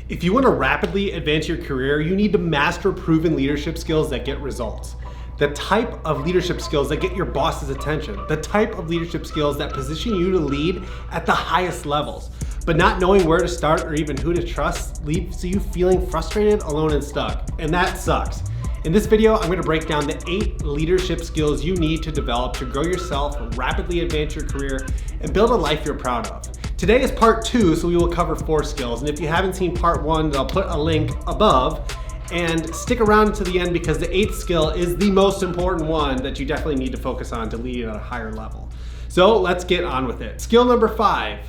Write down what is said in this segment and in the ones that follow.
If you want to rapidly advance your career, you need to master proven leadership skills that get results. The type of leadership skills that get your boss's attention. The type of leadership skills that position you to lead at the highest levels. But not knowing where to start or even who to trust leaves you feeling frustrated, alone, and stuck. And that sucks. In this video, I'm going to break down the 8 leadership skills you need to develop to grow yourself, rapidly advance your career, and build a life you're proud of. Today is part 2, so we will cover 4 skills. And if you haven't seen part 1, I'll put a link above. And stick around to the end because the 8th skill is the most important one that you definitely need to focus on to lead at a higher level. So let's get on with it. Skill number 5.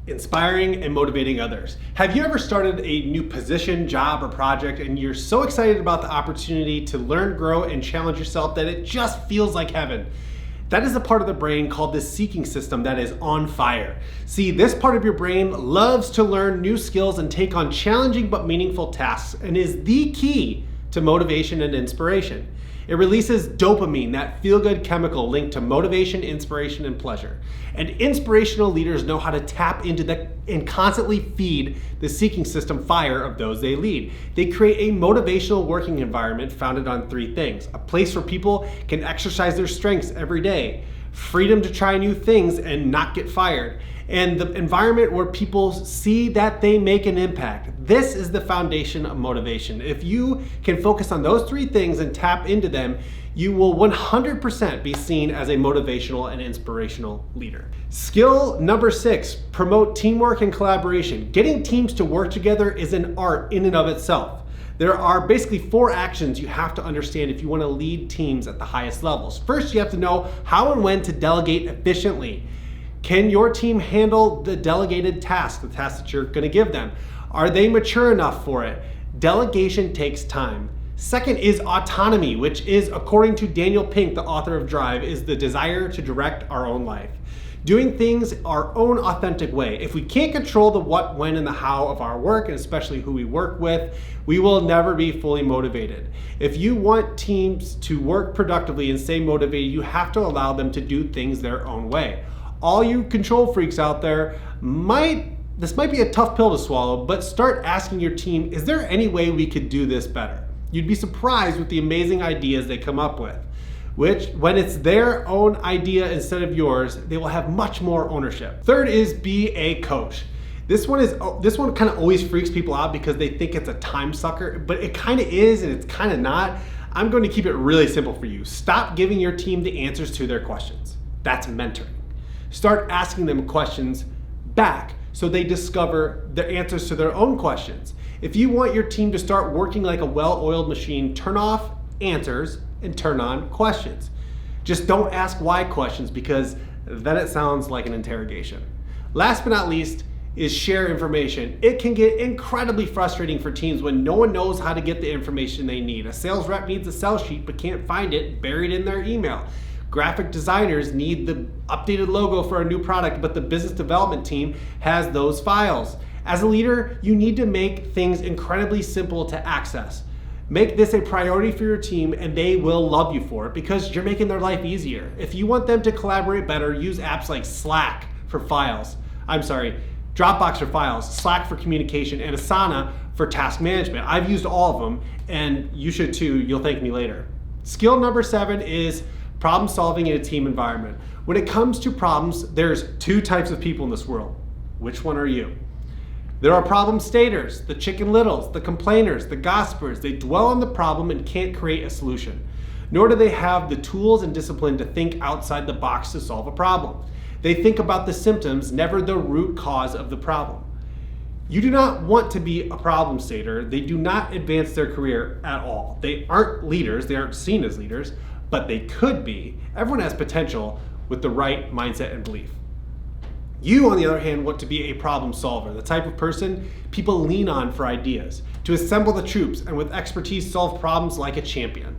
Inspiring and motivating others. Have you ever started a new position, job, or project and you're so excited about the opportunity to learn, grow, and challenge yourself that it just feels like heaven? That is a part of the brain called the seeking system that is on fire. See, this part of your brain loves to learn new skills and take on challenging but meaningful tasks and is the key to motivation and inspiration. It releases dopamine, that feel-good chemical linked to motivation, inspiration, and pleasure. And inspirational leaders know how to tap into and constantly feed the seeking system fire of those they lead. They create a motivational working environment founded on 3 things: a place where people can exercise their strengths every day, freedom to try new things and not get fired, and the environment where people see that they make an impact. This is the foundation of motivation. If you can focus on those 3 things and tap into them, you will 100% be seen as a motivational and inspirational leader. Skill number 6, promote teamwork and collaboration. Getting teams to work together is an art in and of itself. There are basically 4 actions you have to understand if you want to lead teams at the highest levels. First, you have to know how and when to delegate efficiently. Can your team handle the delegated task, the task that you're going to give them? Are they mature enough for it? Delegation takes time. Second is autonomy, which is, according to Daniel Pink, the author of Drive, is the desire to direct our own life. Doing things our own authentic way. If we can't control the what, when, and the how of our work, and especially who we work with, we will never be fully motivated. If you want teams to work productively and stay motivated, you have to allow them to do things their own way. All you control freaks out there, this might be a tough pill to swallow, but start asking your team, is there any way we could do this better? You'd be surprised with the amazing ideas they come up with, which when it's their own idea instead of yours, they will have much more ownership. Third is be a coach. This one kind of always freaks people out because they think it's a time sucker, but it kind of is and it's kind of not. I'm going to keep it really simple for you. Stop giving your team the answers to their questions. That's mentoring. Start asking them questions back so they discover the answers to their own questions. If you want your team to start working like a well-oiled machine, turn off answers and turn on questions. Just don't ask why questions because then it sounds like an interrogation. Last but not least is share information. It can get incredibly frustrating for teams when no one knows how to get the information they need. A sales rep needs a sell sheet but can't find it buried in their email. Graphic designers need the updated logo for a new product, but the business development team has those files. As a leader, you need to make things incredibly simple to access. Make this a priority for your team and they will love you for it because you're making their life easier. If you want them to collaborate better, use apps like Dropbox for files, Slack for communication, and Asana for task management. I've used all of them and you should too. You'll thank me later. Skill number 7 is problem solving in a team environment. When it comes to problems, there's 2 types of people in this world. Which one are you? There are problem staters, the chicken littles, the complainers, the gossipers. They dwell on the problem and can't create a solution. Nor do they have the tools and discipline to think outside the box to solve a problem. They think about the symptoms, never the root cause of the problem. You do not want to be a problem stater. They do not advance their career at all. They aren't leaders, they aren't seen as leaders, but they could be. Everyone has potential with the right mindset and belief. You, on the other hand, want to be a problem solver, the type of person people lean on for ideas, to assemble the troops and with expertise solve problems like a champion.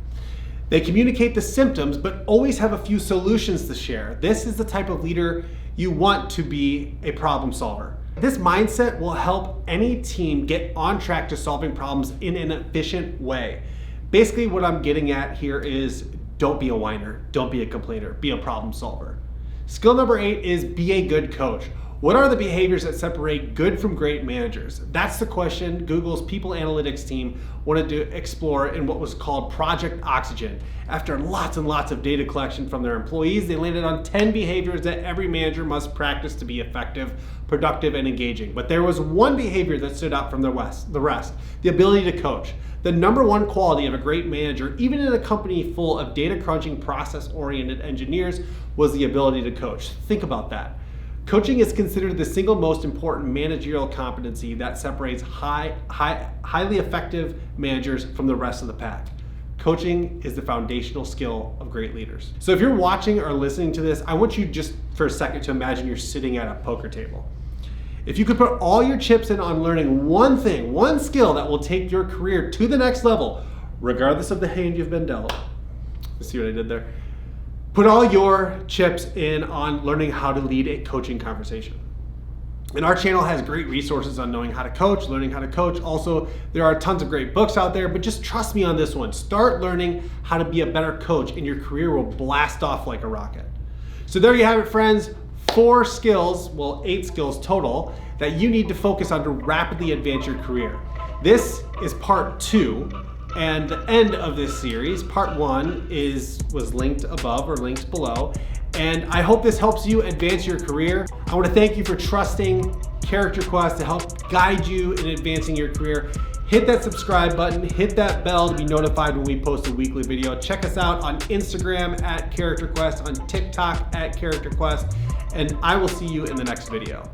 They communicate the symptoms, but always have a few solutions to share. This is the type of leader you want to be, a problem solver. This mindset will help any team get on track to solving problems in an efficient way. Basically, what I'm getting at here is don't be a whiner, don't be a complainer, be a problem solver. Skill number 8 is be a good coach. What are the behaviors that separate good from great managers? That's the question Google's people analytics team wanted to explore in what was called Project Oxygen. After lots and lots of data collection from their employees, they landed on 10 behaviors that every manager must practice to be effective, productive, and engaging. But there was one behavior that stood out from the rest, the ability to coach. The number one quality of a great manager, even in a company full of data crunching, process-oriented engineers, was the ability to coach. Think about that. Coaching is considered the single most important managerial competency that separates highly effective managers from the rest of the pack. Coaching is the foundational skill of great leaders. So if you're watching or listening to this, I want you just for a second to imagine you're sitting at a poker table. If you could put all your chips in on learning one thing, one skill that will take your career to the next level, regardless of the hand you've been dealt. You see what I did there? Put all your chips in on learning how to lead a coaching conversation. And our channel has great resources on knowing how to coach, learning how to coach. Also, there are tons of great books out there, but just trust me on this one. Start learning how to be a better coach and your career will blast off like a rocket. So there you have it, friends. 4 skills, well, 8 skills total, that you need to focus on to rapidly advance your career. This is part 2. And the end of this series, part 1, was linked above or linked below. And I hope this helps you advance your career. I want to thank you for trusting Character Quest to help guide you in advancing your career. Hit that subscribe button, hit that bell to be notified when we post a weekly video. Check us out on Instagram at Character Quest, on TikTok at Character Quest, and I will see you in the next video.